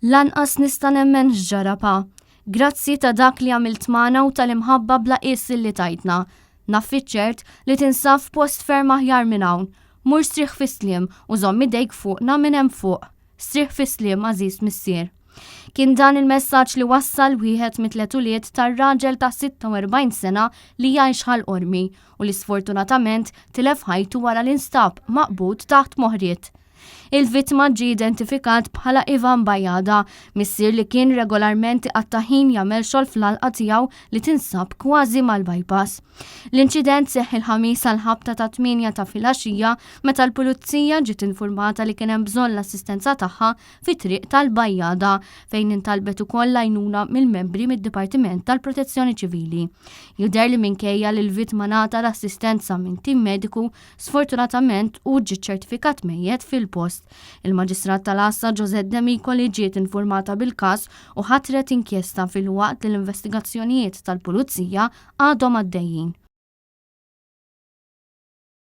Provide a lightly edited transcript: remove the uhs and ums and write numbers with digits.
Lanqas nista' nemmen x'ġarapa. Grazzi ta' dak li għamilt magħna u tal-imħabba bla qis li tajtna. Naf fiċ-ċert li tinsab f'post ferm aħjar minn hawn. Mur strieħ fi-sliem u żomm idejk fuqna minn hemm fuq. Strieħ fi-sliem għażiż missier. Kien dan il-messaġġ li wassal wieħed mit-tletuliet tar-raġel ta' 46 sena li jgħix ħal-qormi u li sfortunatament tilef ħajtu wara l-instab maqbud taħt moħriet. Il-vittma ġie identifikat bħala Ivan Bajada, missier li kien regolarment għattaħin jagħmel xogħol fl-alqa tiegħu li tinsab kważi mal-bypass. L-inċident seħħ il-ħamis għal-ħabta ta' 8 ta' filgħaxija meta l-pulizija ġiet informata li kien hemm bżonn l-assistenza tagħha fit-triq tal-Bajada fejn intalbet ukoll għajnuna mill-membri mid-Dipartiment tal-Protezzjoni Ċivili. Jidher li minkejja li l-vittma ngħata l-assistenza minn tim mediku sfortunatament hu ġie ċertifikat mejjed fil-post. Il-Maġistrat tal-Assa Josette D'Amico li ġiet informata bil-każ u ħatret inkjesta fil-waqt li l-investigazzjonijiet tal-Pulizija għadhom għaddejjin.